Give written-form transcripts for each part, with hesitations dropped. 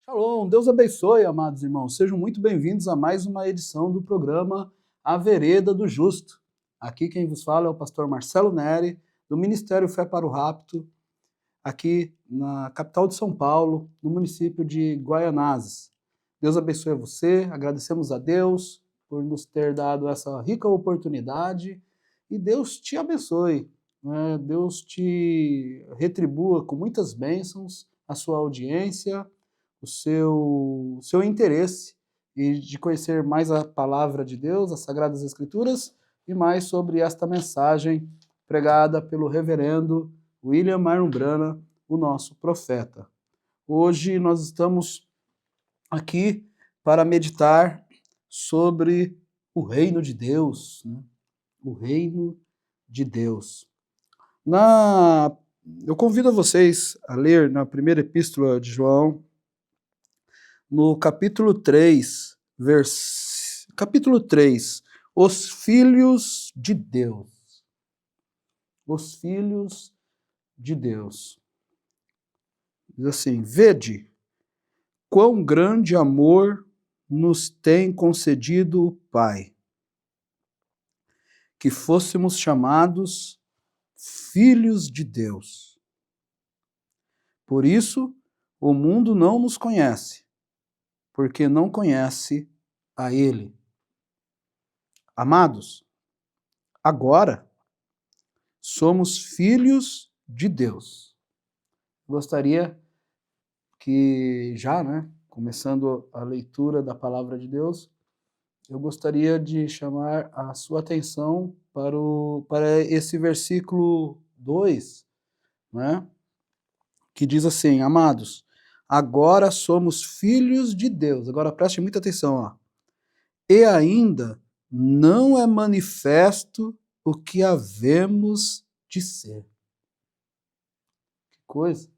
Shalom, Deus abençoe, amados irmãos. Sejam muito bem-vindos a mais uma edição do programa A Vereda do Justo. Aqui quem vos fala é o pastor Marcelo Neri, do Ministério Fé para o Rapto, aqui na capital de São Paulo, no município de Guaianazes. Deus abençoe a você, agradecemos a Deus por nos ter dado essa rica oportunidade e Deus te abençoe, né? Deus te retribua com muitas bênçãos a sua audiência, o seu interesse e de conhecer mais a palavra de Deus, as Sagradas Escrituras, e mais sobre esta mensagem pregada pelo reverendo William Marion Branham, o nosso profeta. Hoje nós estamos aqui para meditar sobre o reino de Deus, né? O reino de Deus. Eu convido vocês a ler na primeira epístola de João, no capítulo 3, capítulo 3, os filhos de Deus. Os filhos de Deus. Diz assim: vede quão grande amor nos tem concedido o Pai, que fôssemos chamados filhos de Deus. Por isso, o mundo não nos conhece, porque não conhece a Ele. Amados, agora somos filhos de Deus. Gostaria que já, começando a leitura da palavra de Deus, eu gostaria de chamar a sua atenção para esse versículo 2, né, que diz assim: amados, agora somos filhos de Deus. Agora preste muita atenção, ó. E ainda não é manifesto o que havemos de ser. Que coisa!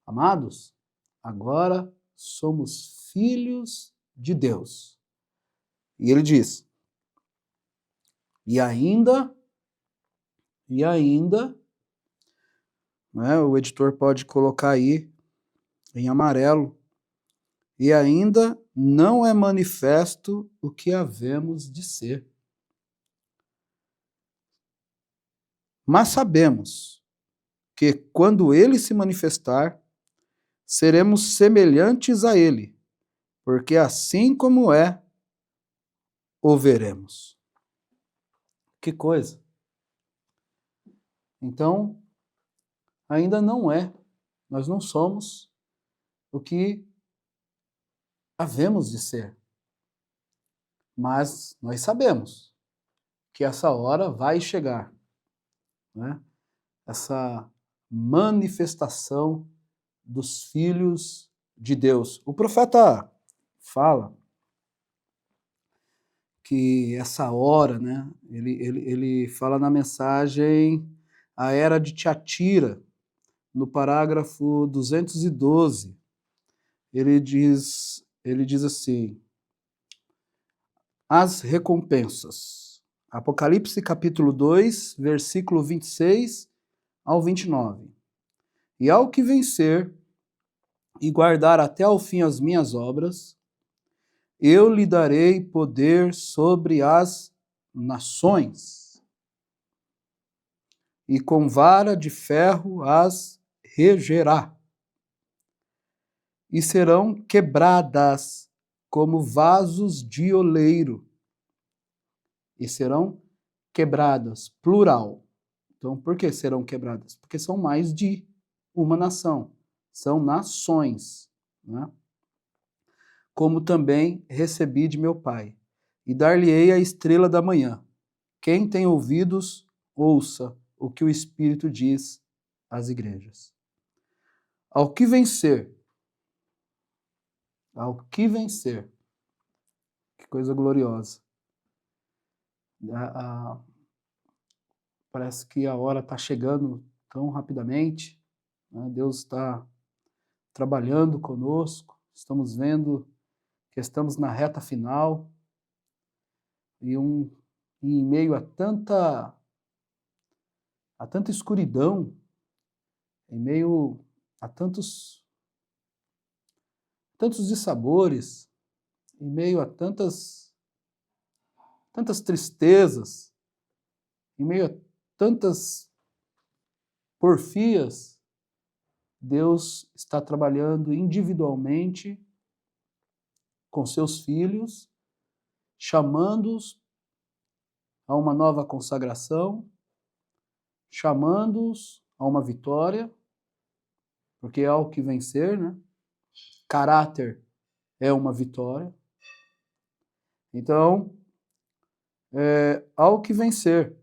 Amados, agora somos filhos de Deus. E ele diz: e ainda, né, o editor pode colocar aí em amarelo, e ainda não é manifesto o que havemos de ser. Mas sabemos que quando ele se manifestar, seremos semelhantes a ele, porque assim como é, o veremos. Que coisa! Então, ainda não é, nós não somos o que havemos de ser. Mas nós sabemos que essa hora vai chegar, né? Essa manifestação dos filhos de Deus. O profeta fala que essa hora, né, ele fala na mensagem A Era de Tiatira, no parágrafo 212, ele diz assim: as recompensas. Apocalipse capítulo 2, versículo 26 ao 29. E ao que vencer e guardar até ao fim as minhas obras, eu lhe darei poder sobre as nações, e com vara de ferro as regerá, e serão quebradas como vasos de oleiro, e serão quebradas, plural. Então, por que serão quebradas? Porque são mais de uma nação, são nações, né? Como também recebi de meu Pai, e dar-lhe-ei a estrela da manhã. Quem tem ouvidos, ouça o que o Espírito diz às igrejas. Ao que vencer, que coisa gloriosa. Parece que a hora está chegando tão rapidamente, né? Deus está trabalhando conosco, estamos vendo que estamos na reta final, e em meio a tanta escuridão, em meio a tantos tantos dissabores, em meio a tantas tristezas, em meio a tantas porfias, Deus está trabalhando individualmente com seus filhos, chamando-os a uma nova consagração, chamando-os a uma vitória, porque há o que vencer, né? Caráter é uma vitória. Então, há o que vencer.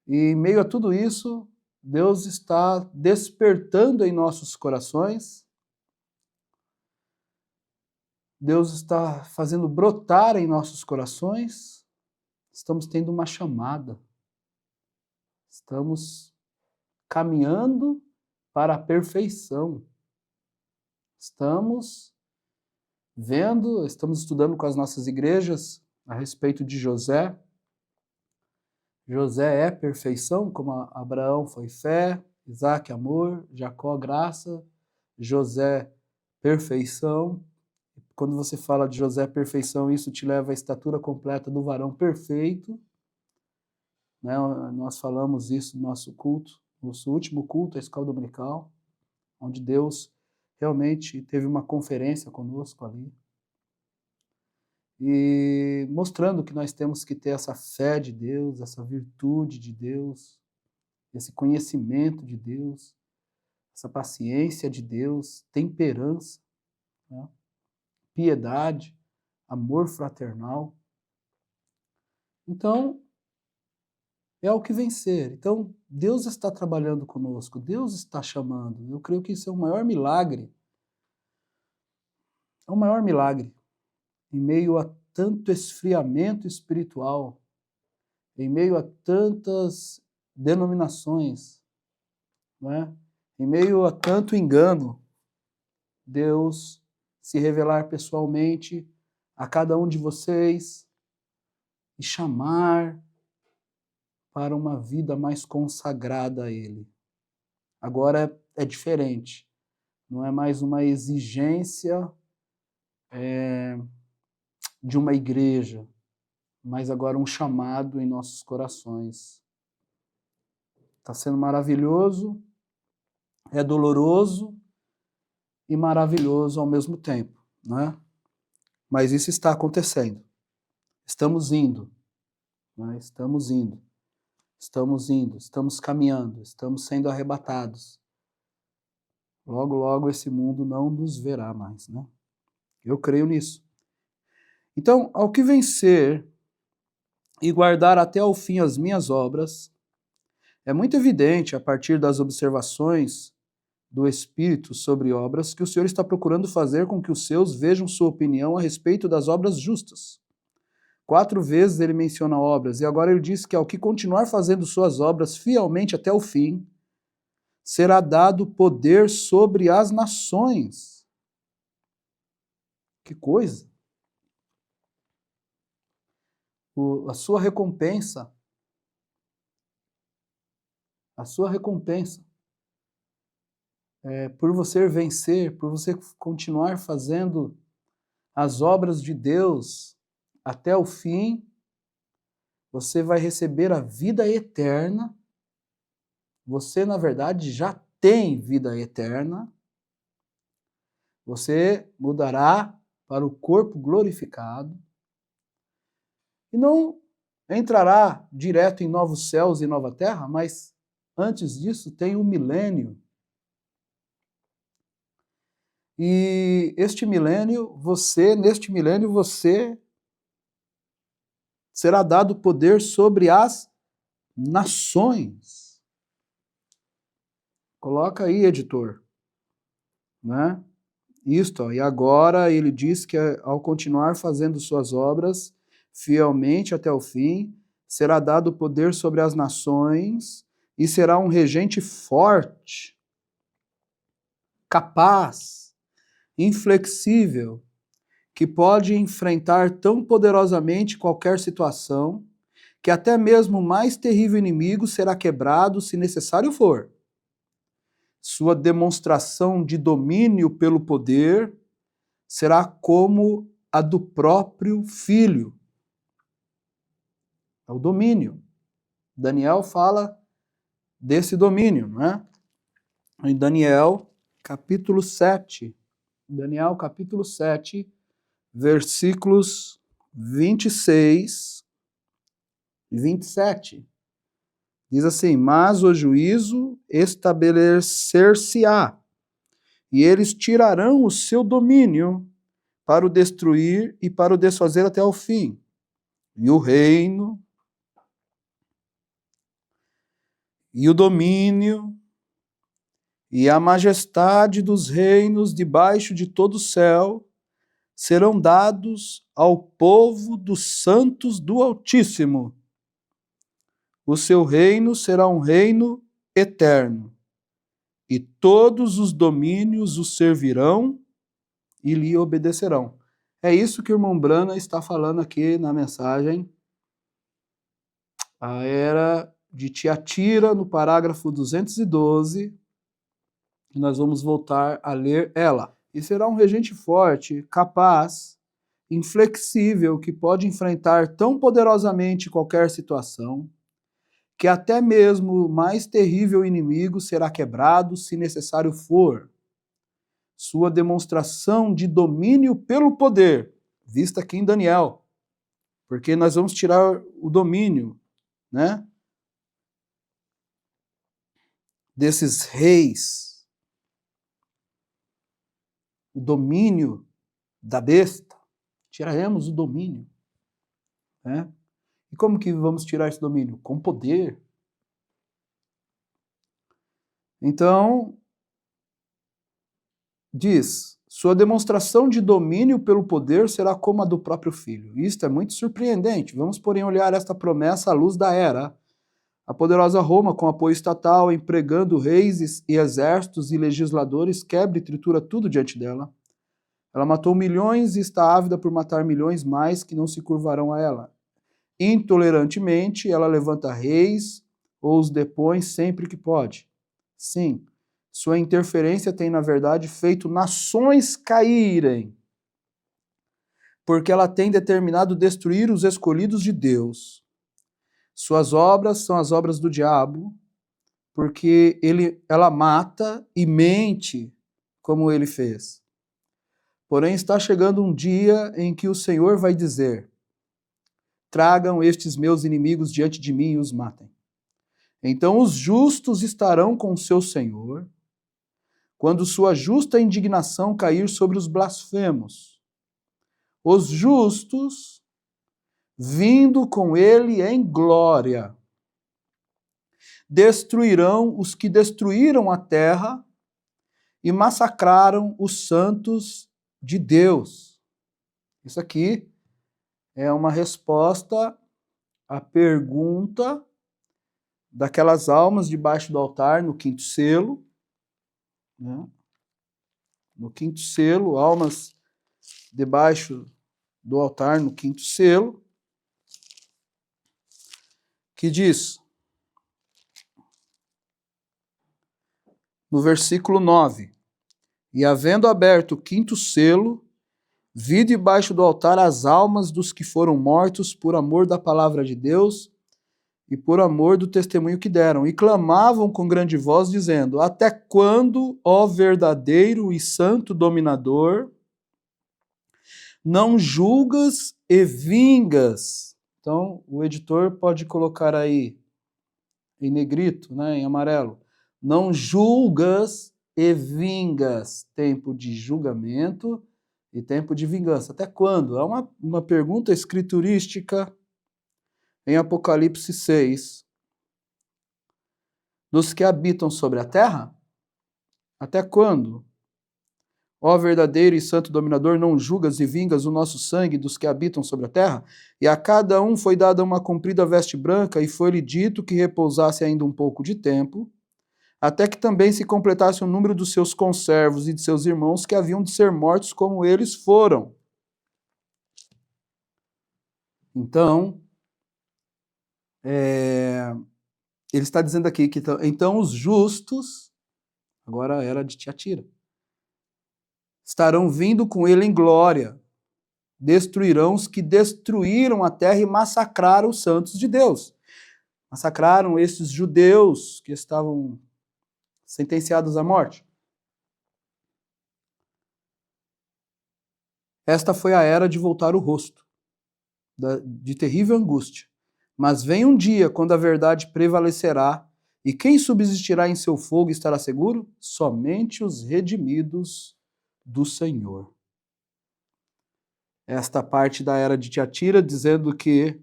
E em meio a tudo isso, Deus está despertando em nossos corações, Deus está fazendo brotar em nossos corações, estamos tendo uma chamada, estamos caminhando para a perfeição, estamos vendo, estamos estudando com as nossas igrejas a respeito de José. José é perfeição, como Abraão foi fé, Isaac amor, Jacó graça, José perfeição. Quando você fala de José perfeição, isso te leva à estatura completa do varão perfeito. Né? Nós falamos isso no nosso culto, nosso último culto, a escola dominical, onde Deus realmente teve uma conferência conosco ali. E mostrando que nós temos que ter essa fé de Deus, essa virtude de Deus, esse conhecimento de Deus, essa paciência de Deus, temperança, né? Piedade, amor fraternal. Então, é o que vencer. Então, Deus está trabalhando conosco, Deus está chamando. Eu creio que isso é o maior milagre. É o maior milagre. Em meio a tanto esfriamento espiritual, em meio a tantas denominações, não é? Em meio a tanto engano, Deus se revelar pessoalmente a cada um de vocês e chamar para uma vida mais consagrada a Ele. Agora é diferente, não é mais uma exigência de uma igreja, mas agora um chamado em nossos corações. Está sendo maravilhoso, é doloroso e maravilhoso ao mesmo tempo, né? Mas isso está acontecendo. Estamos indo, né? Estamos indo, estamos caminhando, estamos sendo arrebatados. Logo, logo esse mundo não nos verá mais, né? Eu creio nisso. Então, ao que vencer e guardar até ao fim as minhas obras, é muito evidente, a partir das observações do Espírito sobre obras, que o Senhor está procurando fazer com que os seus vejam sua opinião a respeito das obras justas. 4 vezes ele menciona obras, e agora ele diz que ao que continuar fazendo suas obras fielmente até o fim, será dado poder sobre as nações. Que coisa! A sua recompensa, por você vencer, por você continuar fazendo as obras de Deus até o fim, você vai receber a vida eterna. Você, na verdade, já tem vida eterna. Você mudará para o corpo glorificado e não entrará direto em novos céus e nova terra, mas antes disso tem o milênio. E neste milênio você será dado poder sobre as nações. Coloca aí, editor, né? Isto, ó, e agora ele diz que ao continuar fazendo suas obras fielmente até o fim, será dado poder sobre as nações e será um regente forte, capaz, inflexível, que pode enfrentar tão poderosamente qualquer situação, que até mesmo o mais terrível inimigo será quebrado se necessário for. sua demonstração de domínio pelo poder será como a do próprio filho. É o domínio. Daniel fala desse domínio, não é? Em Daniel, capítulo 7. Daniel, capítulo 7, versículos 26 e 27. Diz assim: mas o juízo estabelecer-se-á, e eles tirarão o seu domínio para o destruir e para o desfazer até o fim. E o reino, e o domínio, e a majestade dos reinos debaixo de todo o céu serão dados ao povo dos santos do Altíssimo. O seu reino será um reino eterno, e todos os domínios o servirão e lhe obedecerão. É isso que o irmão Brana está falando aqui na mensagem. A era de Tiatira, no parágrafo 212, e nós vamos voltar a ler ela. E será um regente forte, capaz, inflexível, que pode enfrentar tão poderosamente qualquer situação, que até mesmo o mais terrível inimigo será quebrado, se necessário for. Sua demonstração de domínio pelo poder, vista aqui em Daniel, porque nós vamos tirar o domínio, né, desses reis, o domínio da besta, tiraremos o domínio, né? E como que vamos tirar esse domínio? Com poder. Então, diz, sua demonstração de domínio pelo poder será como a do próprio filho. Isto é muito surpreendente. Vamos, porém, olhar esta promessa à luz da era. A poderosa Roma, com apoio estatal, empregando reis e exércitos e legisladores, quebra e tritura tudo diante dela. Ela matou milhões e está ávida por matar milhões mais que não se curvarão a ela. Intolerantemente, ela levanta reis ou os depõe sempre que pode. Sim, sua interferência tem, na verdade, feito nações caírem, porque ela tem determinado destruir os escolhidos de Deus. Suas obras são as obras do diabo, porque ela mata e mente como ele fez. Porém, está chegando um dia em que o Senhor vai dizer: tragam estes meus inimigos diante de mim e os matem. Então os justos estarão com o seu Senhor, quando sua justa indignação cair sobre os blasfemos. Os justos, vindo com ele em glória, destruirão os que destruíram a terra e massacraram os santos de Deus. Isso aqui é uma resposta à pergunta daquelas almas debaixo do altar no quinto selo, né? No quinto selo, almas debaixo do altar no quinto selo, que diz, no versículo 9, e havendo aberto o quinto selo, vi debaixo do altar as almas dos que foram mortos por amor da palavra de Deus e por amor do testemunho que deram, e clamavam com grande voz, dizendo: até quando, ó verdadeiro e santo dominador, não julgas e vingas? Então, o editor pode colocar aí em negrito, né, em amarelo. Não julgas e vingas. Tempo de julgamento e tempo de vingança. Até quando? É uma pergunta escriturística em Apocalipse 6. Dos que habitam sobre a terra? Até quando? Ó verdadeiro e santo dominador, não julgas e vingas o nosso sangue dos que habitam sobre a terra? E a cada um foi dada uma comprida veste branca, e foi-lhe dito que repousasse ainda um pouco de tempo, até que também se completasse o número dos seus conservos e de seus irmãos que haviam de ser mortos como eles foram. Então, ele está dizendo aqui que então os justos Agora a era de Tiatira. Estarão vindo com ele em glória. Destruirão os que destruíram a terra e massacraram os santos de Deus. Massacraram esses judeus que estavam sentenciados à morte. Esta foi a era de voltar o rosto, de terrível angústia. Mas vem um dia quando a verdade prevalecerá, e quem subsistirá em seu fogo estará seguro? Somente os redimidos do Senhor. Esta parte da era de Tiatira dizendo que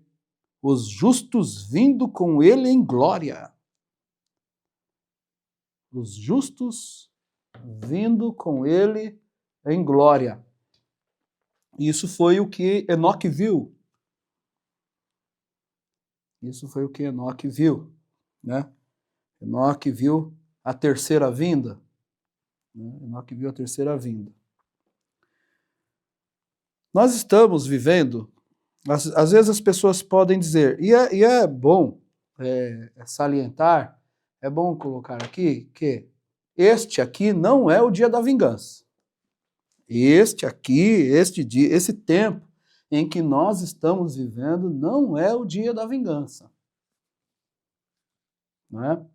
os justos vindo com ele em glória. Os justos vindo com ele em glória. Isso foi o que Enoque viu. Isso foi o que Enoque viu, né? Enoque viu a terceira vinda. Enoque viu a terceira vinda. Nós estamos vivendo, às vezes as pessoas podem dizer, e é bom salientar, é bom colocar aqui, que este aqui não é o dia da vingança. Este aqui, este dia, esse tempo em que nós estamos vivendo não é o dia da vingança. Não é?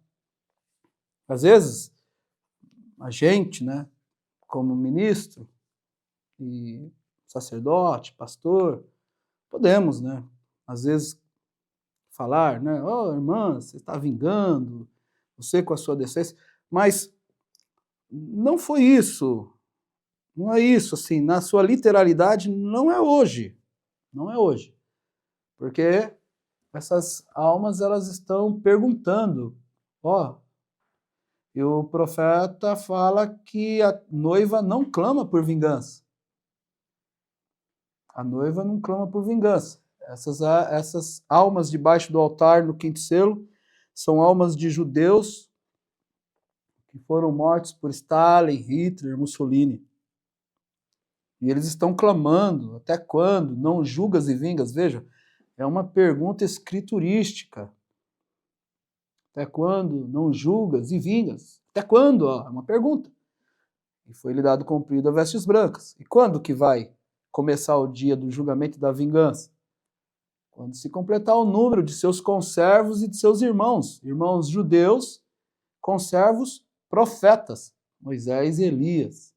Às vezes, a gente, né, como ministro e sacerdote, pastor, podemos, né, às vezes falar, né, oh, irmã, você está vingando, você com a sua decência, mas não foi isso, não é isso, assim, na sua literalidade, não é hoje, porque essas almas, elas estão perguntando, ó, e o profeta fala que a noiva não clama por vingança. A noiva não clama por vingança. Essas almas debaixo do altar no quinto selo são almas de judeus que foram mortos por Stalin, Hitler, Mussolini. E eles estão clamando, até quando? Não julgas e vingas? Veja, é uma pergunta escriturística. Até quando não julgas e vingas? Até quando? Ó, é uma pergunta. E foi lhe dado comprido a vestes brancas. E quando que vai começar o dia do julgamento e da vingança? Quando se completar o número de seus conservos e de seus irmãos judeus, conservos profetas, Moisés e Elias.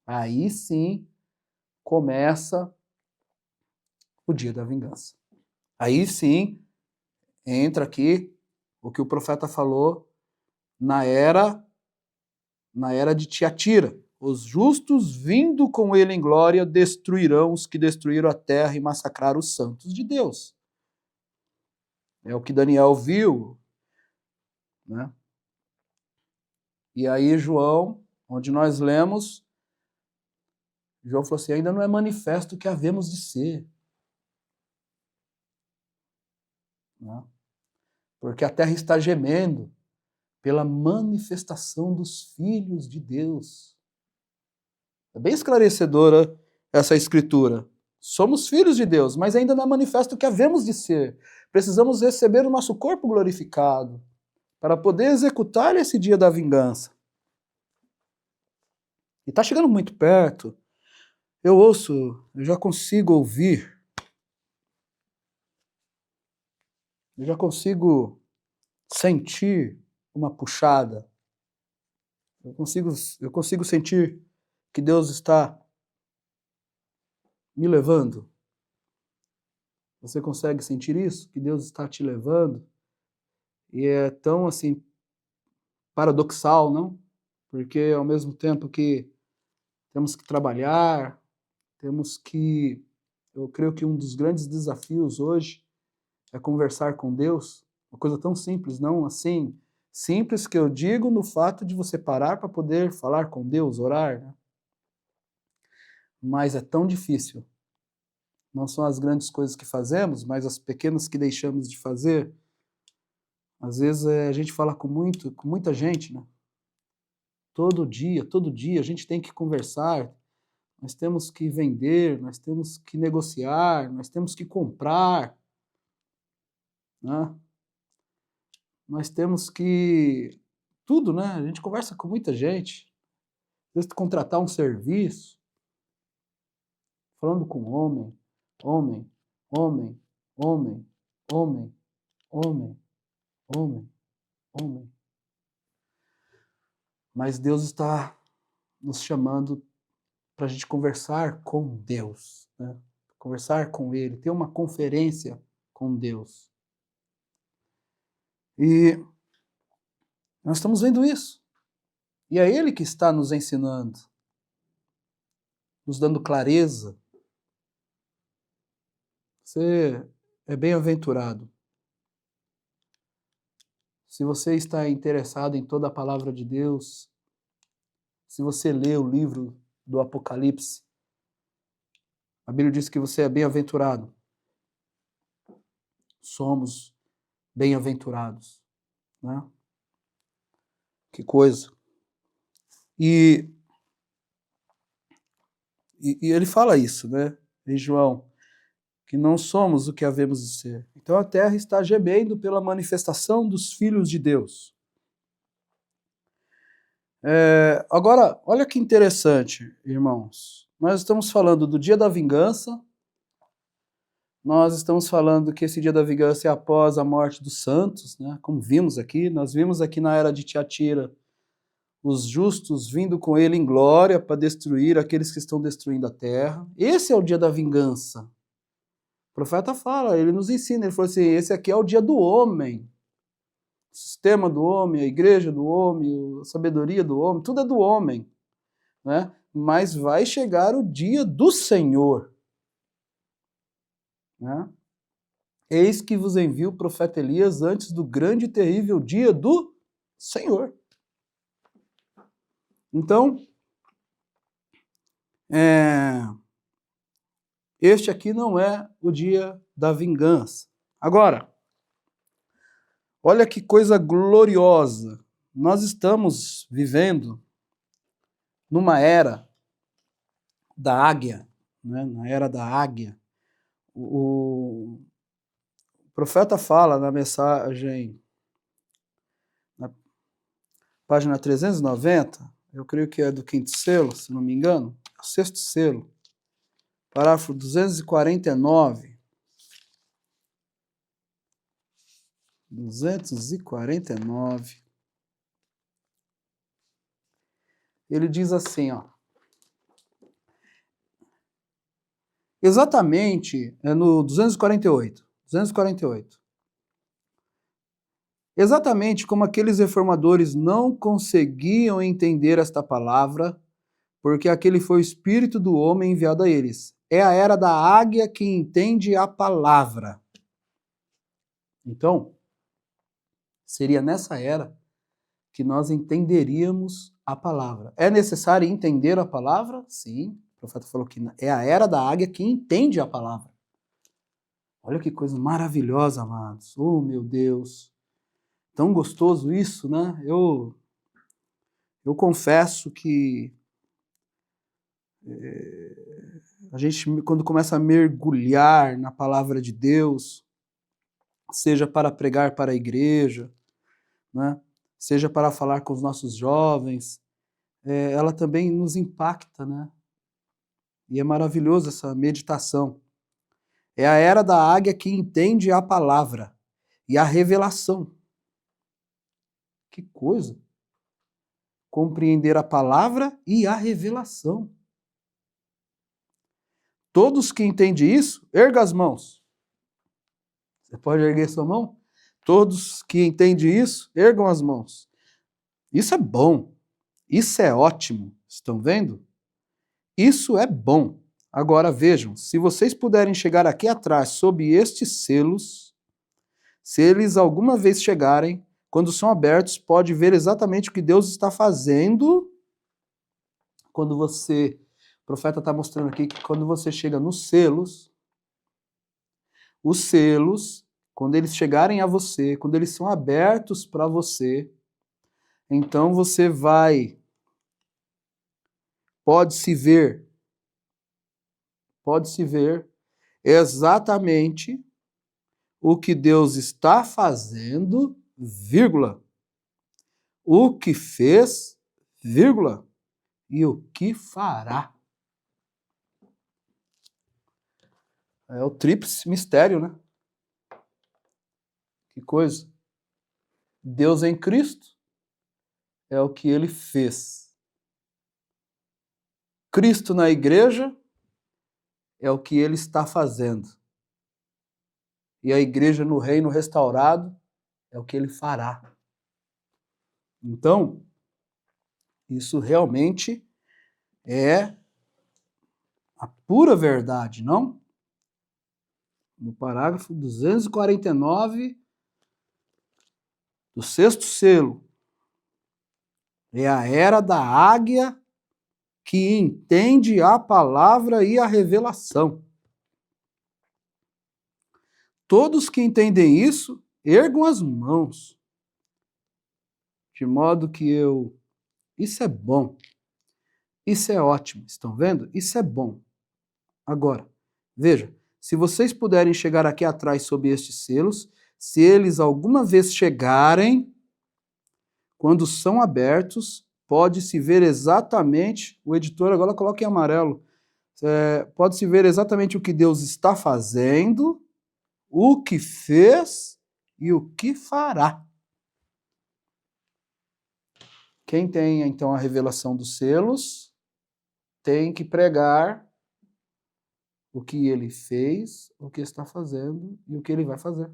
Aí sim começa o dia da vingança. Aí sim entra aqui o que o profeta falou na era de Tiatira. Os justos, vindo com ele em glória, destruirão os que destruíram a terra e massacraram os santos de Deus. É o que Daniel viu, né? E aí João, onde nós lemos, João falou assim, ainda não é manifesto o que havemos de ser. Né? Porque a terra está gemendo pela manifestação dos filhos de Deus. É bem esclarecedora essa escritura. Somos filhos de Deus, mas ainda não é manifesto o que havemos de ser. Precisamos receber o nosso corpo glorificado para poder executar esse dia da vingança. E está chegando muito perto. Eu já consigo ouvir, eu já consigo sentir uma puxada. Eu consigo sentir que Deus está me levando. Você consegue sentir isso? Que Deus está te levando? E é tão, assim, paradoxal, não? Porque ao mesmo tempo que temos que trabalhar, eu creio que um dos grandes desafios hoje é conversar com Deus, uma coisa tão simples, não assim, simples que eu digo no fato de você parar para poder falar com Deus, orar, né? Mas é tão difícil. Não são as grandes coisas que fazemos, mas as pequenas que deixamos de fazer. Às vezes a gente fala com muita gente, né? Todo dia a gente tem que conversar, nós temos que vender, nós temos que negociar, nós temos que comprar, né? Nós temos que tudo, né? A gente conversa com muita gente. Às vezes contratar um serviço, falando com homem, homem, homem, homem, homem, homem, homem, homem. Mas Deus está nos chamando para a gente conversar com Deus, né? Conversar com Ele, ter uma conferência com Deus. E nós estamos vendo isso. E é Ele que está nos ensinando, nos dando clareza. Você é bem-aventurado se você está interessado em toda a palavra de Deus, se você lê o livro do Apocalipse, a Bíblia diz que você é bem-aventurado. Somos bem-aventurados, né? Que coisa. E ele fala isso, né, em João, que não somos o que havemos de ser. Então a terra está gemendo pela manifestação dos filhos de Deus. Agora, olha que interessante, irmãos. Nós estamos falando do dia da vingança, nós estamos falando que esse dia da vingança é após a morte dos santos, né? Como vimos aqui, nós vimos aqui na era de Tiatira os justos vindo com ele em glória para destruir aqueles que estão destruindo a terra. Esse é o dia da vingança. O profeta fala, ele nos ensina, ele falou assim, esse aqui é o dia do homem. O sistema do homem, a igreja do homem, a sabedoria do homem, tudo é do homem, né? Mas vai chegar o dia do Senhor, né? Eis que vos envio o profeta Elias antes do grande e terrível dia do Senhor. Então, este aqui não é o dia da vingança. Agora, olha que coisa gloriosa. Nós estamos vivendo numa era da águia, né? Na era da águia. O profeta fala na mensagem, na página 390, eu creio que é do 5º selo, se não me engano, é o 6º selo, parágrafo 249. 249. Ele diz assim, ó. Exatamente, é no 248. Exatamente como aqueles reformadores não conseguiam entender esta palavra, porque aquele foi o espírito do homem enviado a eles. É a era da águia que entende a palavra. Então, seria nessa era que nós entenderíamos a palavra. É necessário entender a palavra? Sim. O profeta falou que é a era da águia que entende a palavra. Olha que coisa maravilhosa, amados. Oh, meu Deus. Tão gostoso isso, né? Eu confesso que a gente, quando começa a mergulhar na palavra de Deus, seja para pregar para a igreja, né? Seja para falar com os nossos jovens, ela também nos impacta, né? E é maravilhoso essa meditação. É a era da águia que entende a palavra e a revelação. Que coisa! Compreender a palavra e a revelação. Todos que entendem isso, erga as mãos. Você pode erguer sua mão? Todos que entendem isso, ergam as mãos. Isso é bom. Isso é ótimo. Estão vendo? Isso é bom. Agora vejam, se vocês puderem chegar aqui atrás sob estes selos, se eles alguma vez chegarem, quando são abertos, pode ver exatamente o que Deus está fazendo. Quando você, o profeta está mostrando aqui que quando você chega nos selos, os selos, quando eles chegarem a você, quando eles são abertos para você, então você pode-se ver exatamente o que Deus está fazendo, vírgula, o que fez, vírgula, e o que fará. É o tríplice mistério, né? Que coisa. Deus em Cristo é o que ele fez. Cristo na igreja é o que ele está fazendo. E a igreja no reino restaurado é o que ele fará. Então, isso realmente é a pura verdade, não? No parágrafo 249 do sexto selo, é a era da águia que entende a palavra e a revelação. Todos que entendem isso, ergam as mãos, de modo que isso é bom, isso é ótimo, estão vendo? Isso é bom. Agora, veja, se vocês puderem chegar aqui atrás sob estes selos, se eles alguma vez chegarem, quando são abertos, pode-se ver exatamente, o editor agora coloca em amarelo, pode-se ver exatamente o que Deus está fazendo, o que fez e o que fará. Quem tem, então, a revelação dos selos, tem que pregar o que ele fez, o que está fazendo e o que ele vai fazer.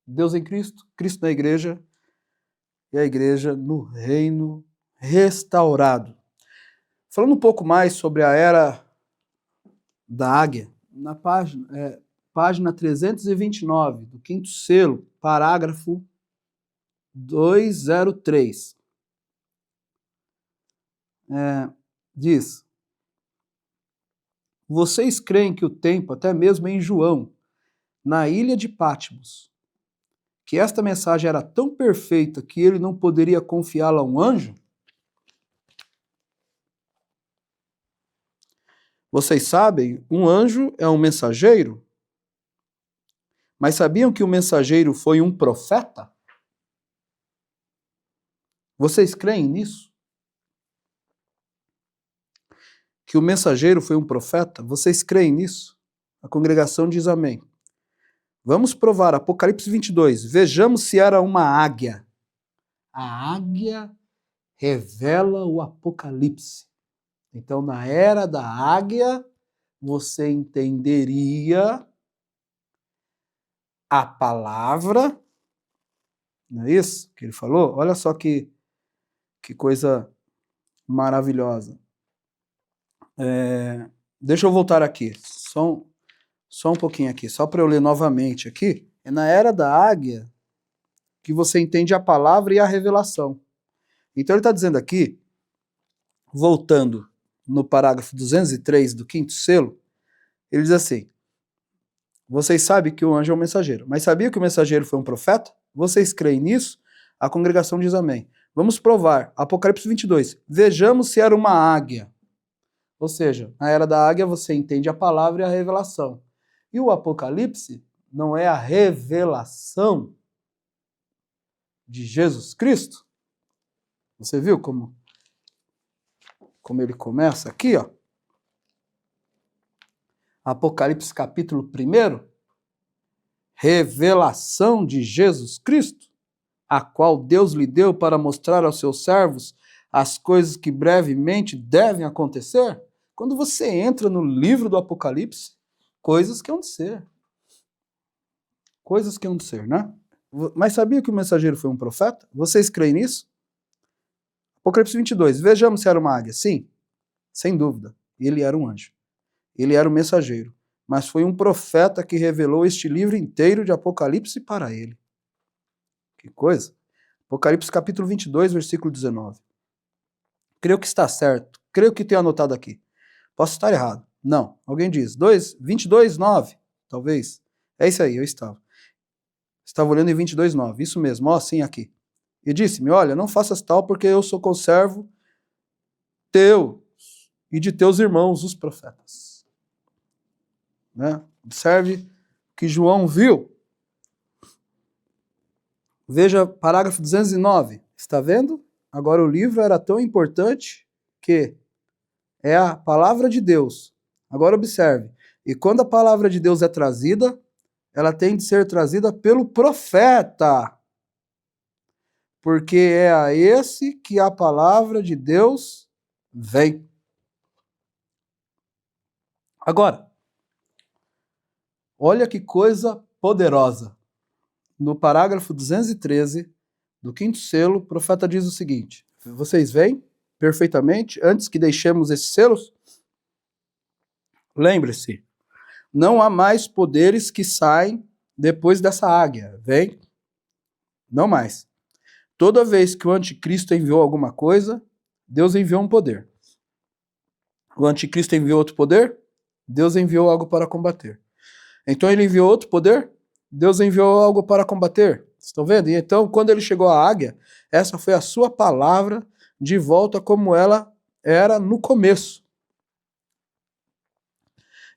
Deus em Cristo, Cristo na igreja e a igreja no reino restaurado. Falando um pouco mais sobre a era da águia, na página 329 do quinto selo, parágrafo 203, diz: vocês creem que o tempo, até mesmo em João, na ilha de Patmos, que esta mensagem era tão perfeita que ele não poderia confiá-la a um anjo? Vocês sabem, um anjo é um mensageiro, mas sabiam que o mensageiro foi um profeta? Vocês creem nisso? Que o mensageiro foi um profeta? Vocês creem nisso? A congregação diz amém. Vamos provar, Apocalipse 22, vejamos se era uma águia. A águia revela o Apocalipse. Então, na era da águia, você entenderia a palavra, não é isso que ele falou? Olha só que coisa maravilhosa. Deixa eu voltar aqui, só um pouquinho aqui, só para eu ler novamente aqui. É na era da águia que você entende a palavra e a revelação. Então ele está dizendo aqui, voltando no parágrafo 203 do quinto selo, ele diz assim: vocês sabem que o anjo é um mensageiro, mas sabiam que o mensageiro foi um profeta? Vocês creem nisso? A congregação diz amém. Vamos provar, Apocalipse 22, vejamos se era uma águia. Ou seja, na era da águia você entende a palavra e a revelação. E o Apocalipse não é a revelação de Jesus Cristo? Você viu como ele começa aqui, ó? Apocalipse capítulo 1, revelação de Jesus Cristo, a qual Deus lhe deu para mostrar aos seus servos as coisas que brevemente devem acontecer. Quando você entra no livro do Apocalipse, coisas que hão de ser. Coisas que hão de ser, né? Mas sabia que o mensageiro foi um profeta? Vocês creem nisso? Apocalipse 22, vejamos se era uma águia. Sim, sem dúvida, ele era um anjo. Ele era um mensageiro, mas foi um profeta que revelou este livro inteiro de Apocalipse para ele. Que coisa! Apocalipse capítulo 22, versículo 19. Creio que está certo, creio que tenho anotado aqui. Posso estar errado. Não, alguém diz, 22, 9, talvez. É isso aí, eu estava. Estava olhando em 22, 9, isso mesmo, ó, sim, aqui. E disse-me, olha, não faças tal, porque eu sou conservo teu e de teus irmãos, os profetas. Né? Observe o que João viu. Veja parágrafo 209. Está vendo? Agora o livro era tão importante que é a palavra de Deus. Agora observe. E quando a palavra de Deus é trazida, ela tem de ser trazida pelo profeta. Porque é a esse que a palavra de Deus vem. Agora, olha que coisa poderosa. No parágrafo 213 do quinto selo, o profeta diz o seguinte: vocês veem perfeitamente, antes que deixemos esses selos, lembre-se, não há mais poderes que saem depois dessa águia, vem? Não mais. Toda vez que o anticristo enviou alguma coisa, Deus enviou um poder. O anticristo enviou outro poder, Deus enviou algo para combater. Então ele enviou outro poder, Deus enviou algo para combater. Estão vendo? E então, quando ele chegou à águia, essa foi a sua palavra de volta como ela era no começo.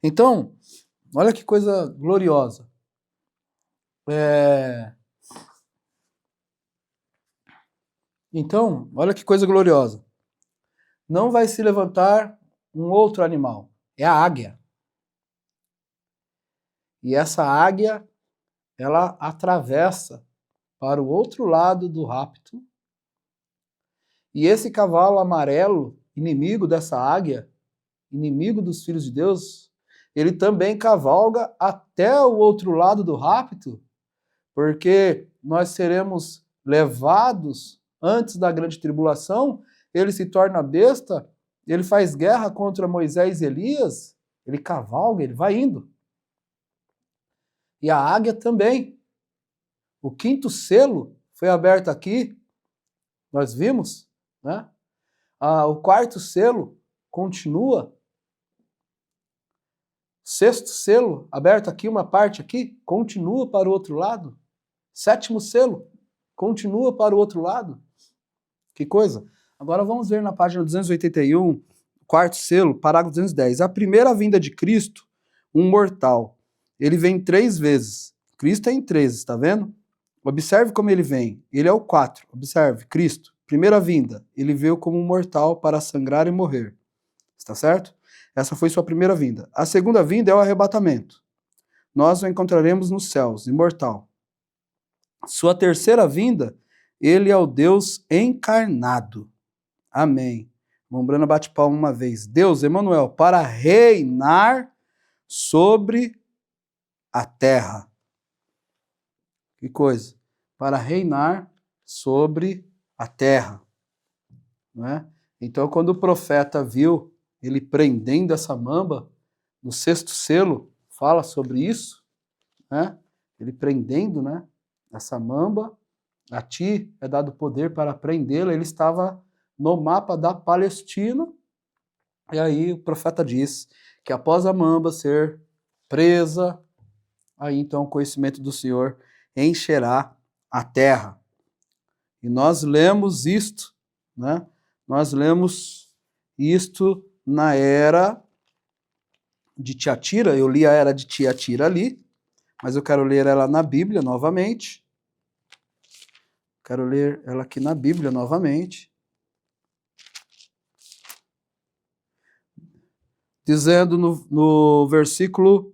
Então, olha que coisa gloriosa. Então, olha que coisa gloriosa. Não vai se levantar um outro animal. É a águia. E essa águia, ela atravessa para o outro lado do rapto. E esse cavalo amarelo, inimigo dessa águia, inimigo dos filhos de Deus, ele também cavalga até o outro lado do rapto, porque nós seremos levados antes da grande tribulação, ele se torna besta, ele faz guerra contra Moisés e Elias, ele cavalga, ele vai indo. E a águia também. O quinto selo foi aberto aqui, nós vimos, né? O quarto selo continua. Sexto selo, aberto aqui, uma parte aqui, continua para o outro lado. Sétimo selo, continua para o outro lado. Que coisa. Agora vamos ver na página 281, quarto selo, parágrafo 210. A primeira vinda de Cristo, um mortal. Ele vem 3 vezes. Cristo é em 3, está vendo? Observe como ele vem. Ele é o 4. Observe, Cristo. Primeira vinda, ele veio como um mortal para sangrar e morrer. Está certo? Essa foi sua primeira vinda. A segunda vinda é o arrebatamento. Nós o encontraremos nos céus, imortal. Sua terceira vinda, ele é o Deus encarnado. Amém. Mombrana bate palma uma vez. Deus, Emanuel, para reinar sobre a terra. Que coisa. Para reinar sobre a terra. Não é? Então, quando o profeta viu ele prendendo essa mamba, no sexto selo, fala sobre isso, né? Ele prendendo, né, essa mamba, a ti é dado poder para prendê-la. Ele estava no mapa da Palestina, e aí o profeta diz que após a mamba ser presa, aí então o conhecimento do Senhor encherá a terra. E nós lemos isto, né? Nós lemos isto na era de Tiatira. Eu li a era de Tiatira ali, mas eu quero ler ela na Bíblia novamente. Quero ler ela aqui na Bíblia novamente. Dizendo no versículo,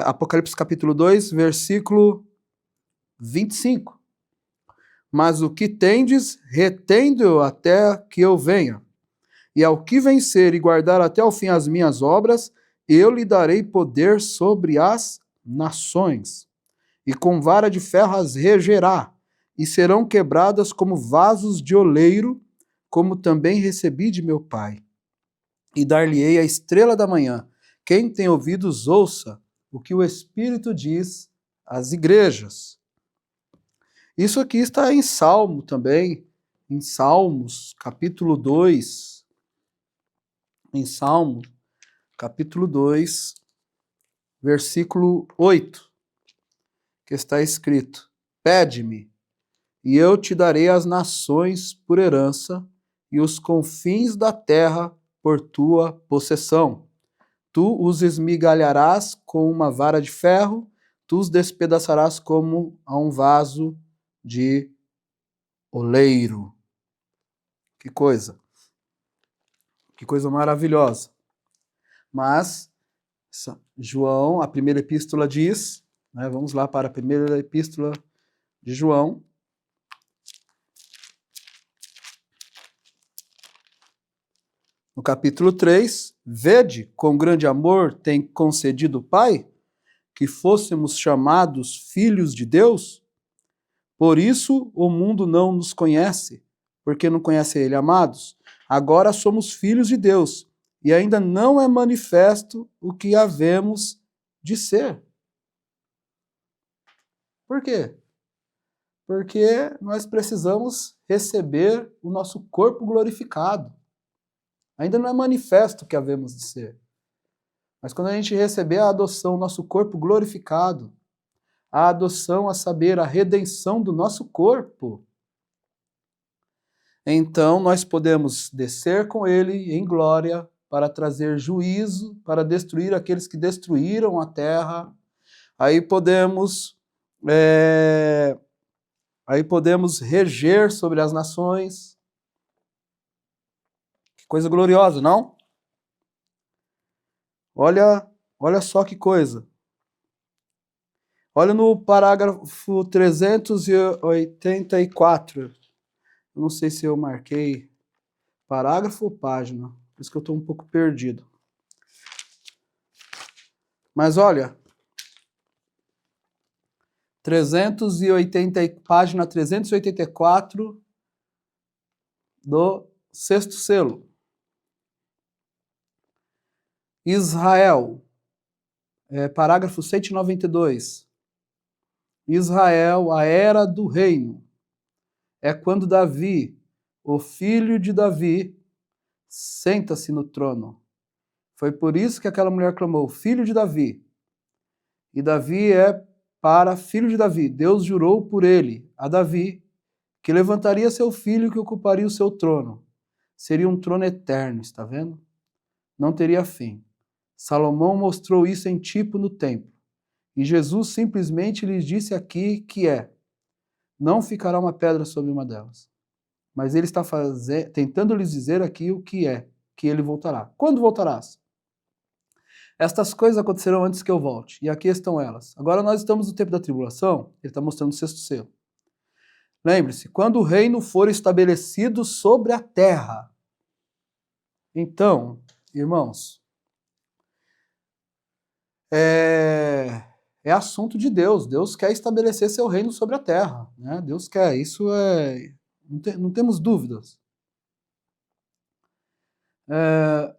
Apocalipse capítulo 2, versículo 25. Mas o que tendes, retende-o até que eu venha. E ao que vencer e guardar até o fim as minhas obras, eu lhe darei poder sobre as nações. E com vara de ferro as regerá, e serão quebradas como vasos de oleiro, como também recebi de meu Pai. E dar-lhe-ei a estrela da manhã. Quem tem ouvidos, ouça o que o Espírito diz às igrejas. Isso aqui está em Salmo também, em Salmos, capítulo 2. Em Salmo, capítulo 2, versículo 8, que está escrito: Pede-me, e eu te darei as nações por herança, e os confins da terra por tua possessão. Tu os esmigalharás com uma vara de ferro, tu os despedaçarás como a um vaso de oleiro. Que coisa! Que coisa maravilhosa. Mas João, a primeira epístola diz, né, vamos lá para a primeira epístola de João. No capítulo 3, vede, com grande amor tem concedido o Pai, que fôssemos chamados filhos de Deus. Por isso o mundo não nos conhece, porque não conhece Ele, amados. Agora somos filhos de Deus, e ainda não é manifesto o que havemos de ser. Por quê? Porque nós precisamos receber o nosso corpo glorificado. Ainda não é manifesto o que havemos de ser. Mas quando a gente receber a adoção, o nosso corpo glorificado, a adoção, a saber, a redenção do nosso corpo, então nós podemos descer com Ele em glória para trazer juízo, para destruir aqueles que destruíram a terra. Aí podemos reger sobre as nações. Que coisa gloriosa, não? Olha só que coisa. Olha no parágrafo 384. Eu não sei se eu marquei parágrafo ou página. Por isso que eu estou um pouco perdido. Mas olha, página 384 do sexto selo. Israel, parágrafo 192. Israel, a era do reino, é quando Davi, o filho de Davi, senta-se no trono. Foi por isso que aquela mulher clamou, filho de Davi. E Davi é para filho de Davi. Deus jurou por ele, a Davi, que levantaria seu filho que ocuparia o seu trono. Seria um trono eterno, está vendo? Não teria fim. Salomão mostrou isso em tipo no templo. E Jesus simplesmente lhes disse aqui que não ficará uma pedra sobre uma delas. Mas ele está tentando lhes dizer aqui o que que ele voltará. Quando voltarás? Estas coisas acontecerão antes que eu volte. E aqui estão elas. Agora nós estamos no tempo da tribulação, ele está mostrando o sexto selo. Lembre-se, quando o reino for estabelecido sobre a terra. Então, irmãos, é assunto de Deus. Deus quer estabelecer seu reino sobre a terra. Né? Deus quer, isso não temos dúvidas.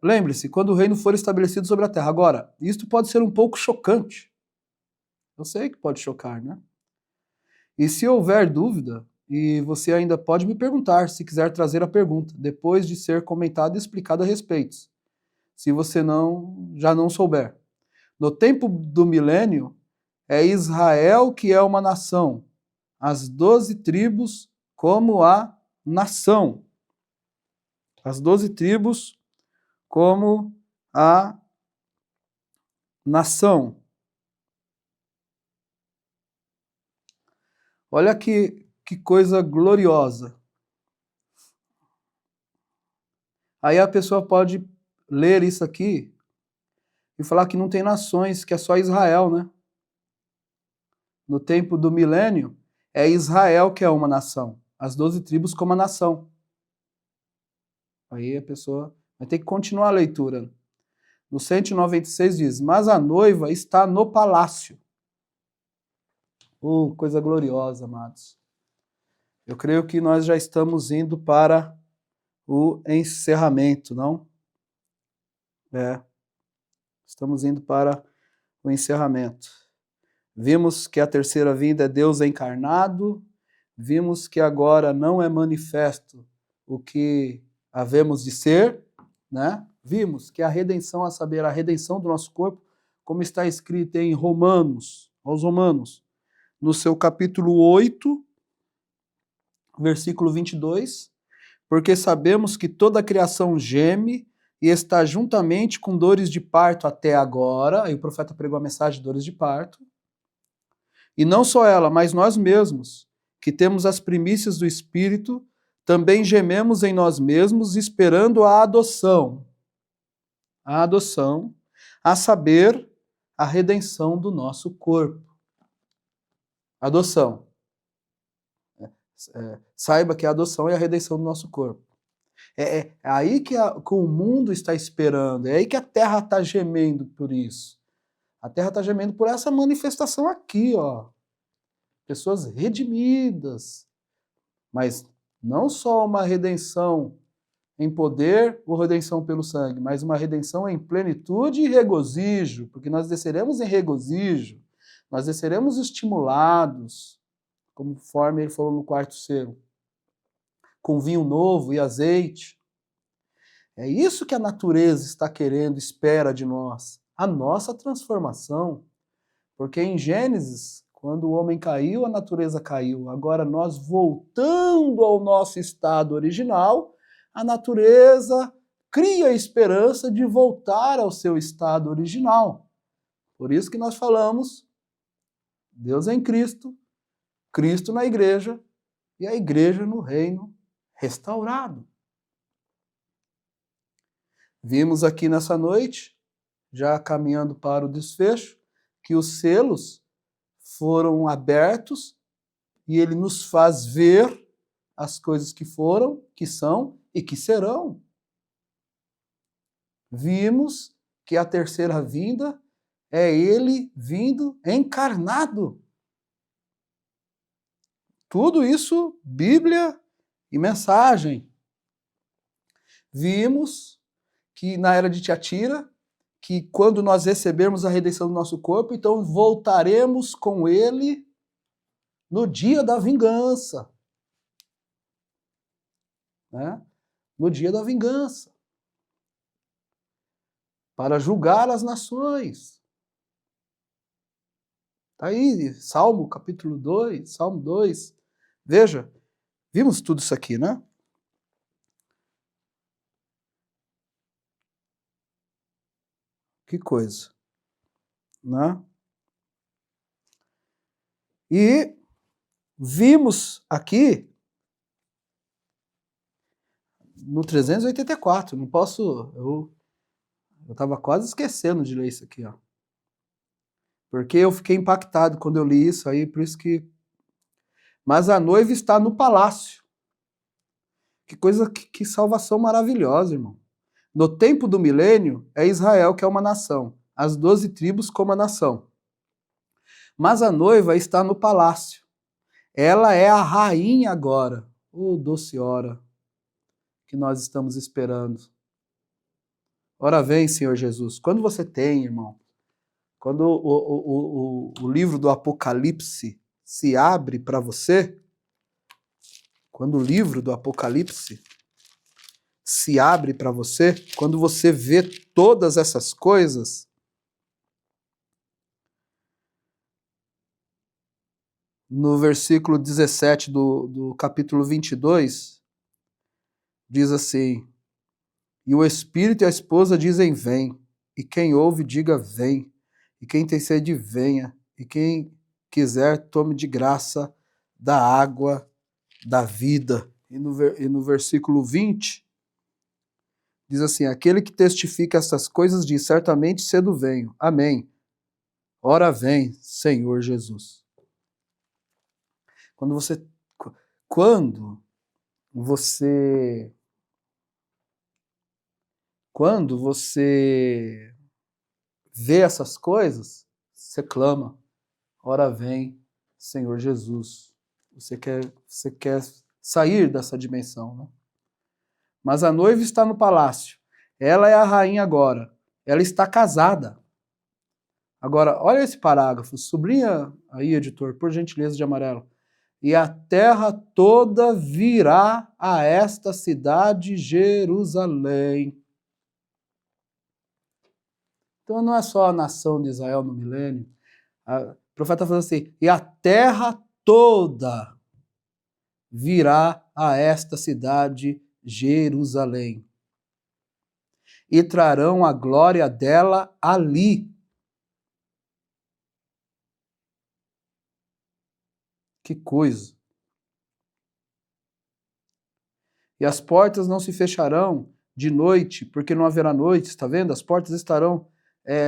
Lembre-se, quando o reino for estabelecido sobre a terra. Agora, isto pode ser um pouco chocante. Eu sei que pode chocar, né? E se houver dúvida, e você ainda pode me perguntar, se quiser trazer a pergunta, depois de ser comentado e explicado a respeito, se você já não souber. No tempo do milênio, é Israel que é uma nação, as 12 tribos como a nação. As 12 tribos como a nação. Olha que coisa gloriosa. Aí a pessoa pode ler isso aqui e falar que não tem nações, que é só Israel, né? No tempo do milênio, é Israel que é uma nação. As 12 tribos como a nação. Aí a pessoa vai ter que continuar a leitura. No 196 diz, mas a noiva está no palácio. Coisa gloriosa, amados. Eu creio que nós já estamos indo para o encerramento, não? Estamos indo para o encerramento. Vimos que a terceira vinda é Deus encarnado, vimos que agora não é manifesto o que havemos de ser, né? Vimos que a redenção, a saber, a redenção do nosso corpo, como está escrito em Romanos, aos Romanos, no seu capítulo 8, versículo 22, porque sabemos que toda a criação geme e está juntamente com dores de parto até agora. Aí o profeta pregou a mensagem de dores de parto. E não só ela, mas nós mesmos, que temos as primícias do Espírito, também gememos em nós mesmos, esperando a adoção. A adoção, a saber, a redenção do nosso corpo. Adoção. Saiba que a adoção é a redenção do nosso corpo. É aí que o mundo está esperando, é aí que a terra está gemendo por isso. A terra está gemendo por essa manifestação aqui, ó. Pessoas redimidas, mas não só uma redenção em poder ou redenção pelo sangue, mas uma redenção em plenitude e regozijo, porque nós desceremos em regozijo, nós desceremos estimulados, conforme ele falou no quarto selo, com vinho novo e azeite. É isso que a natureza está querendo, espera de nós, a nossa transformação, porque em Gênesis, quando o homem caiu, a natureza caiu. Agora nós voltando ao nosso estado original, a natureza cria a esperança de voltar ao seu estado original. Por isso que nós falamos Deus em Cristo, Cristo na igreja e a igreja no reino restaurado. Vimos aqui nessa noite, já caminhando para o desfecho, que os selos foram abertos e ele nos faz ver as coisas que foram, que são e que serão. Vimos que a terceira vinda é ele vindo encarnado. Tudo isso, Bíblia e mensagem. Vimos que na era de Tiatira, que quando nós recebermos a redenção do nosso corpo, então voltaremos com ele no dia da vingança. Né? No dia da vingança. Para julgar as nações. Está aí, Salmo capítulo 2, Salmo 2. Veja, vimos tudo isso aqui, né? Que coisa. Né? E vimos aqui no 384, não posso, eu estava quase esquecendo de ler isso aqui, ó. Porque eu fiquei impactado quando eu li isso aí, por isso que... Mas a noiva está no palácio. Que coisa, que salvação maravilhosa, irmão. No tempo do milênio, é Israel que é uma nação, as 12 tribos como a nação. Mas a noiva está no palácio. Ela é a rainha agora. Ô, doce hora que nós estamos esperando. Ora vem, Senhor Jesus. Quando você tem, irmão, quando o livro do Apocalipse se abre para você, quando o livro do Apocalipse se abre para você, quando você vê todas essas coisas, no versículo 17 do capítulo 22, diz assim: e o Espírito e a esposa dizem vem, e quem ouve diga vem, e quem tem sede venha, e quem quiser tome de graça da água da vida. E no versículo 20, diz assim: aquele que testifica essas coisas diz, certamente cedo venho. Amém. Ora vem, Senhor Jesus. Quando você vê essas coisas, você clama, ora vem, Senhor Jesus. Você quer sair dessa dimensão, né? Mas a noiva está no palácio. Ela é a rainha agora. Ela está casada. Agora, olha esse parágrafo. Sublinha aí, editor, por gentileza, de amarelo. E a terra toda virá a esta cidade Jerusalém. Então não é só a nação de Israel no milênio. O profeta falou assim, e a terra toda virá a esta cidade Jerusalém. E trarão a glória dela ali. Que coisa. E as portas não se fecharão de noite, porque não haverá noite, está vendo? As portas estarão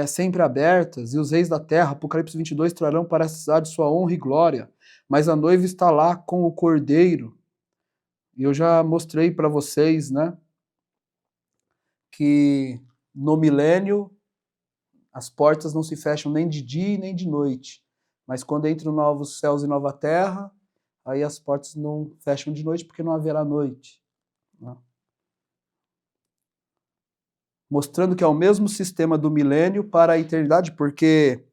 sempre abertas, e os reis da terra, Apocalipse 22, trarão para essa cidade sua honra e glória. Mas a noiva está lá com o cordeiro. E eu já mostrei para vocês, né, que no milênio as portas não se fecham nem de dia nem de noite. Mas quando entram novos céus e nova terra, aí as portas não fecham de noite porque não haverá noite. Né? Mostrando que é o mesmo sistema do milênio para a eternidade, porque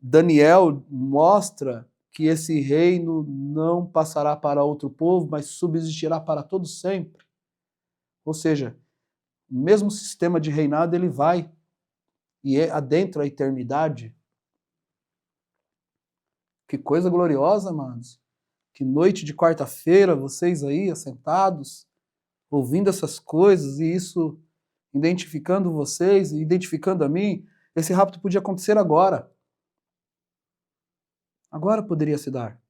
Daniel mostra que esse reino não passará para outro povo, mas subsistirá para todo sempre. Ou seja, o mesmo sistema de reinado ele vai e adentra a eternidade. Que coisa gloriosa, amados. Que noite de quarta-feira, vocês aí assentados, ouvindo essas coisas e isso identificando vocês, identificando a mim, esse rapto podia acontecer agora. Agora poderia se dar.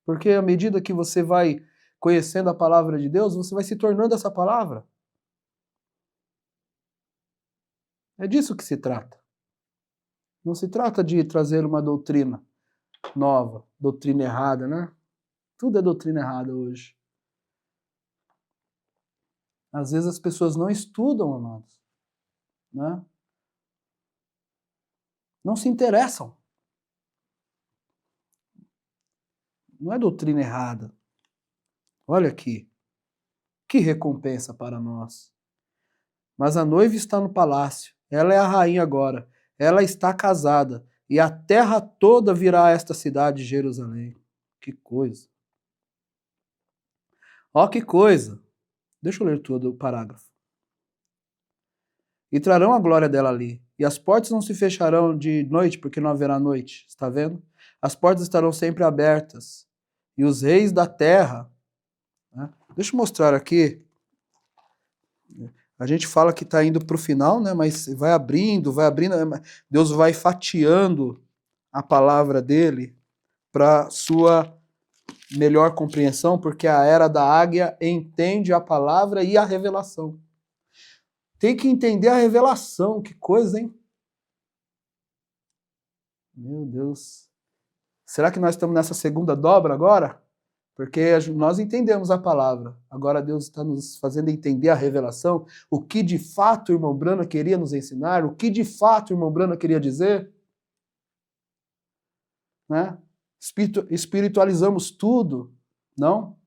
Porque à medida que você vai conhecendo a palavra de Deus, você vai se tornando essa palavra. É disso que se trata. Não se trata de trazer uma doutrina nova, doutrina errada, né? Tudo é doutrina errada hoje. Às vezes as pessoas não estudam, amados, né? Não se interessam. Não é doutrina errada. Olha aqui, que recompensa para nós. Mas a noiva está no palácio, ela é a rainha agora, ela está casada, e a terra toda virá a esta cidade de Jerusalém. Que coisa. Ó que coisa. Deixa eu ler todo o parágrafo. E trarão a glória dela ali, e as portas não se fecharão de noite, porque não haverá noite. Está vendo? As portas estarão sempre abertas, e os reis da terra... Né? Deixa eu mostrar aqui. A gente fala que está indo para o final, né? Mas vai abrindo, Deus vai fatiando a palavra dele para sua melhor compreensão, porque a era da águia entende a palavra e a revelação. Tem que entender a revelação, que coisa, hein? Meu Deus. Será que nós estamos nessa segunda dobra agora? Porque nós entendemos a palavra. Agora Deus está nos fazendo entender a revelação, o que de fato o irmão Brana queria nos ensinar, o que de fato o irmão Brana queria dizer. Né? Espiritualizamos tudo, não?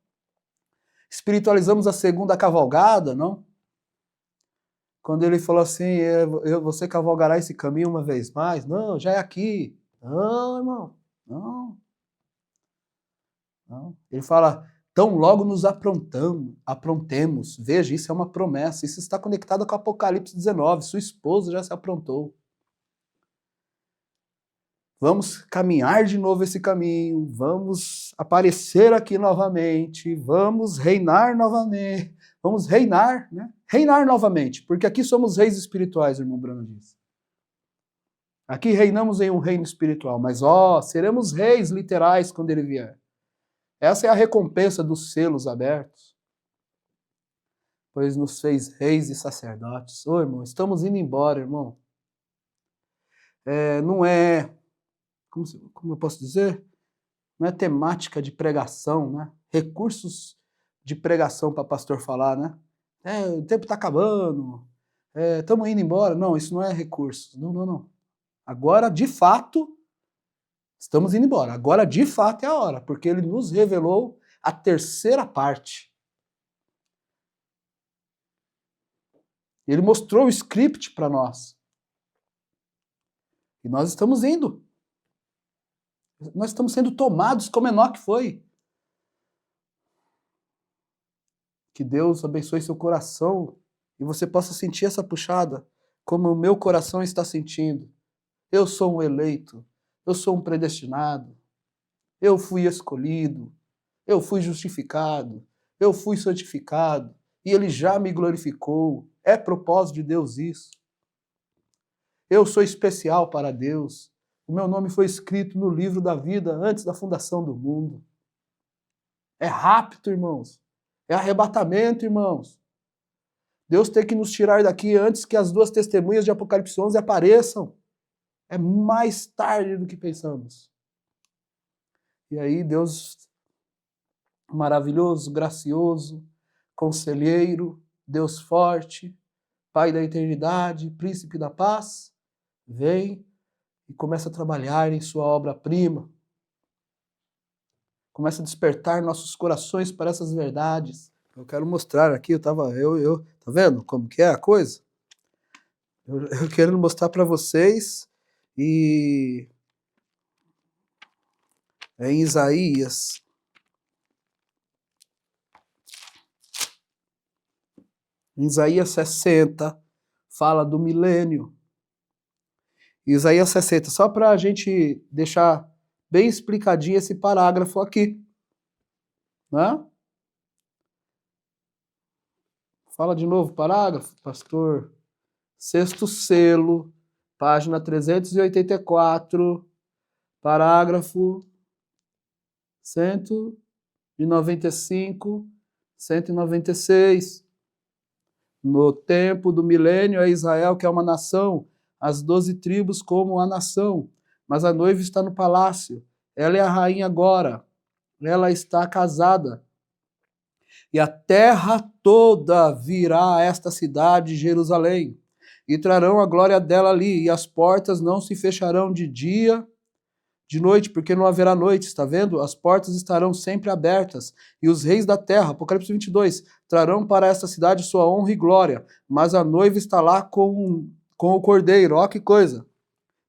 Espiritualizamos a segunda cavalgada, não? Quando ele falou assim, você cavalgará esse caminho uma vez mais? Não, já é aqui. Não, irmão, não. Não. Ele fala, tão logo nos aprontemos. Veja, isso é uma promessa. Isso está conectado com Apocalipse 19. Sua esposa já se aprontou. Vamos caminhar de novo esse caminho. Vamos aparecer aqui novamente. Vamos reinar novamente. Vamos reinar, né? Reinar novamente. Porque aqui somos reis espirituais, o irmão Bruno diz. Aqui reinamos em um reino espiritual. Mas, seremos reis literais quando ele vier. Essa é a recompensa dos selos abertos, pois nos fez reis e sacerdotes. Irmão, estamos indo embora, irmão. Não é, como eu posso dizer? Não é temática de pregação, né? Recursos de pregação para pastor falar, né? O tempo está acabando, estamos indo embora. Não, isso não é recurso. Não. Agora, de fato... Estamos indo embora. Agora, de fato, é a hora, porque ele nos revelou a terceira parte. Ele mostrou o script para nós. E nós estamos indo. Nós estamos sendo tomados como Enoque foi. Que Deus abençoe seu coração e você possa sentir essa puxada, como o meu coração está sentindo. Eu sou um eleito. Eu sou um predestinado. Eu fui escolhido. Eu fui justificado. Eu fui santificado. E Ele já me glorificou. É propósito de Deus isso. Eu sou especial para Deus. O meu nome foi escrito no livro da vida antes da fundação do mundo. É rapto, irmãos. É arrebatamento, irmãos. Deus tem que nos tirar daqui antes que as duas testemunhas de Apocalipse 11 apareçam. É mais tarde do que pensamos. E aí Deus maravilhoso, gracioso, conselheiro, Deus forte, Pai da eternidade, príncipe da paz, vem e começa a trabalhar em sua obra-prima. Começa a despertar nossos corações para essas verdades. Eu quero mostrar aqui, tá vendo como que é a coisa? Eu quero mostrar para vocês e é em Isaías. Em Isaías 60, fala do milênio. Isaías 60, só para a gente deixar bem explicadinho esse parágrafo aqui. Né? Fala de novo, parágrafo, pastor. Sexto selo, página 384, parágrafo 195, 196. No tempo do milênio é Israel, que é uma nação, as 12 tribos como a nação, mas a noiva está no palácio. Ela é a rainha agora, ela está casada. E a terra toda virá a esta cidade, Jerusalém, e trarão a glória dela ali, e as portas não se fecharão de dia, de noite, porque não haverá noite, está vendo? As portas estarão sempre abertas, e os reis da terra, Apocalipse 22, trarão para esta cidade sua honra e glória, mas a noiva está lá com o cordeiro. Ó que coisa!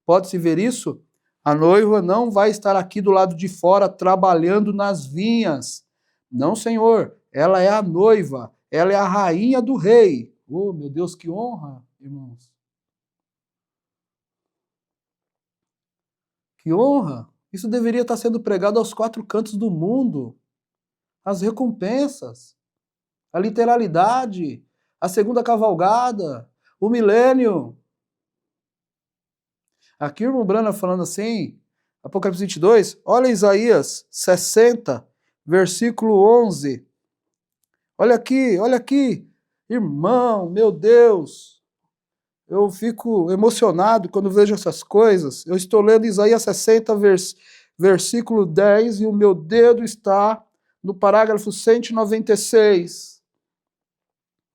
Pode-se ver isso? A noiva não vai estar aqui do lado de fora trabalhando nas vinhas. Não, Senhor. Ela é a noiva. Ela é a rainha do rei. Oh, meu Deus, que honra, irmãos. Que honra! Isso deveria estar sendo pregado aos 4 cantos do mundo. As recompensas, a literalidade, a segunda cavalgada, o milênio. Aqui o irmão Brana falando assim, Apocalipse 22, olha Isaías 60, versículo 11. Olha aqui. Irmão, meu Deus. Eu fico emocionado quando vejo essas coisas. Eu estou lendo Isaías 60, versículo 10, e o meu dedo está no parágrafo 196.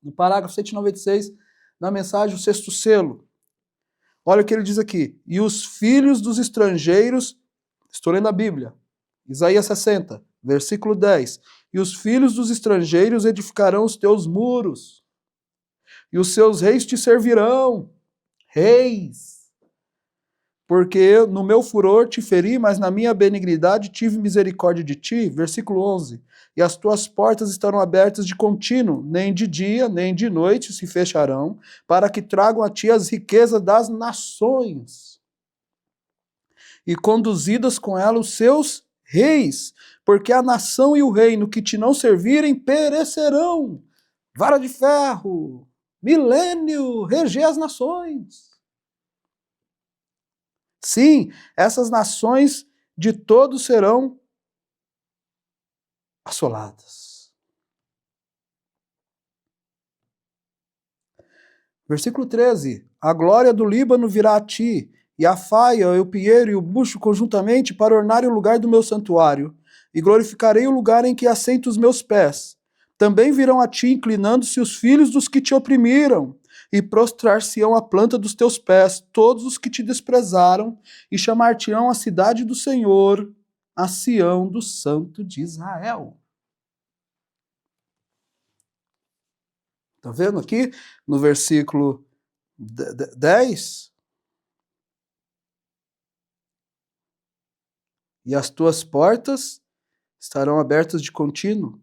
No parágrafo 196, na mensagem, o sexto selo. Olha o que ele diz aqui. E os filhos dos estrangeiros, estou lendo a Bíblia, Isaías 60, versículo 10. E os filhos dos estrangeiros edificarão os teus muros, e os seus reis te servirão, reis, porque no meu furor te feri, mas na minha benignidade tive misericórdia de ti. Versículo 11. E as tuas portas estarão abertas de contínuo, nem de dia, nem de noite se fecharão, para que tragam a ti as riquezas das nações, e conduzidas com ela os seus reis, porque a nação e o reino que te não servirem perecerão. Vara de ferro, milênio, reger as nações. Sim, essas nações de todos serão assoladas. Versículo 13. A glória do Líbano virá a ti, e a faia, o pinheiro e o bucho conjuntamente para ornarem o lugar do meu santuário, e glorificarei o lugar em que assento os meus pés. Também virão a ti, inclinando-se os filhos dos que te oprimiram, e prostrar-se-ão à planta dos teus pés todos os que te desprezaram, e chamar-te-ão a cidade do Senhor, a Sião do Santo de Israel. Está vendo aqui no versículo 10? E as tuas portas estarão abertas de contínuo.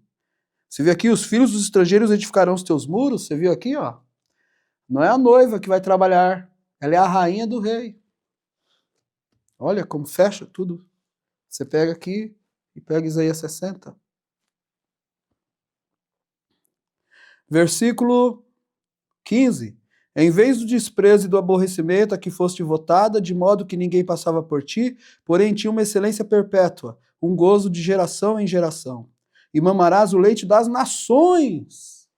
Você viu aqui, os filhos dos estrangeiros edificarão os teus muros? Você viu aqui, ó? Não é a noiva que vai trabalhar, ela é a rainha do rei. Olha como fecha tudo. Você pega aqui e pega Isaías 60. Versículo 15. Em vez do desprezo e do aborrecimento a que foste votada, de modo que ninguém passava por ti, porém tinha uma excelência perpétua, um gozo de geração em geração. e mamarás o leite das nações.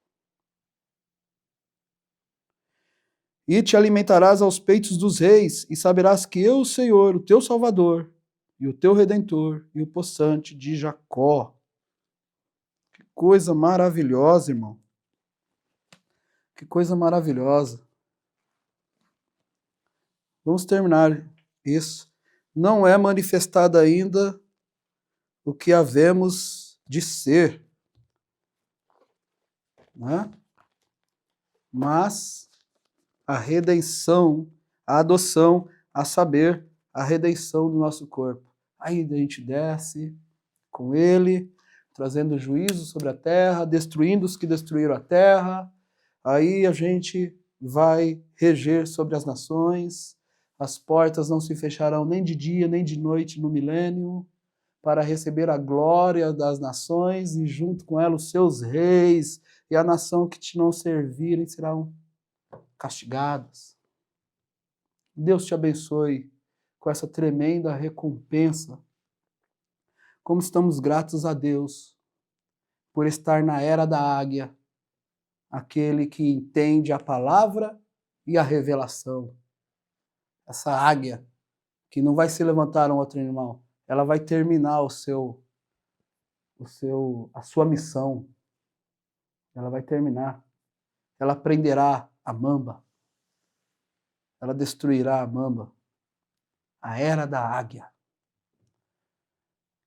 E te alimentarás aos peitos dos reis, e saberás que eu, o Senhor, o teu Salvador, e o teu Redentor, e o possante de Jacó. Que coisa maravilhosa, irmão. Que coisa maravilhosa. Vamos terminar isso. Não é manifestado ainda o que havemos de ser, né? Mas a redenção, a adoção, a saber, a redenção do nosso corpo. Aí a gente desce com ele, trazendo juízo sobre a terra, destruindo os que destruíram a terra. Aí a gente vai reger sobre as nações. As portas não se fecharão nem de dia nem de noite no milênio, para receber a glória das nações e junto com ela os seus reis, e a nação que te não servirem serão castigadas. Deus te abençoe com essa tremenda recompensa. Como estamos gratos a Deus por estar na era da águia, aquele que entende a palavra e a revelação. Essa águia que não vai se levantar um outro animal, ela vai terminar a sua missão. Ela vai terminar. Ela prenderá a mamba. Ela destruirá a mamba. A era da águia,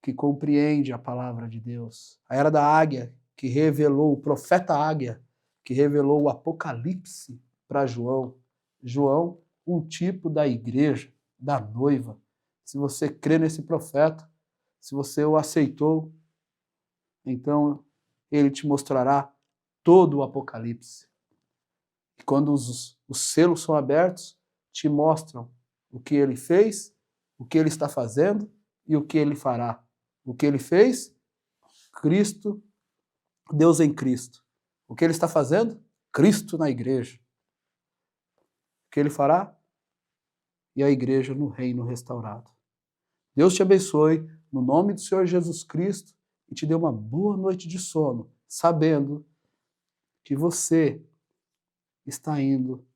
que compreende a palavra de Deus. A era da águia, que revelou, o profeta águia, que revelou o Apocalipse para João. João, um tipo da igreja, da noiva. Se você crê nesse profeta, se você o aceitou, então ele te mostrará todo o Apocalipse. E quando os selos são abertos, te mostram o que ele fez, o que ele está fazendo e o que ele fará. O que ele fez? Cristo, Deus em Cristo. O que ele está fazendo? Cristo na igreja. O que ele fará? E a igreja no reino restaurado. Deus te abençoe, no nome do Senhor Jesus Cristo, e te dê uma boa noite de sono, sabendo que você está indo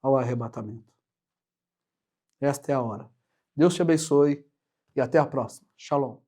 ao arrebatamento. Esta é a hora. Deus te abençoe e até a próxima. Shalom.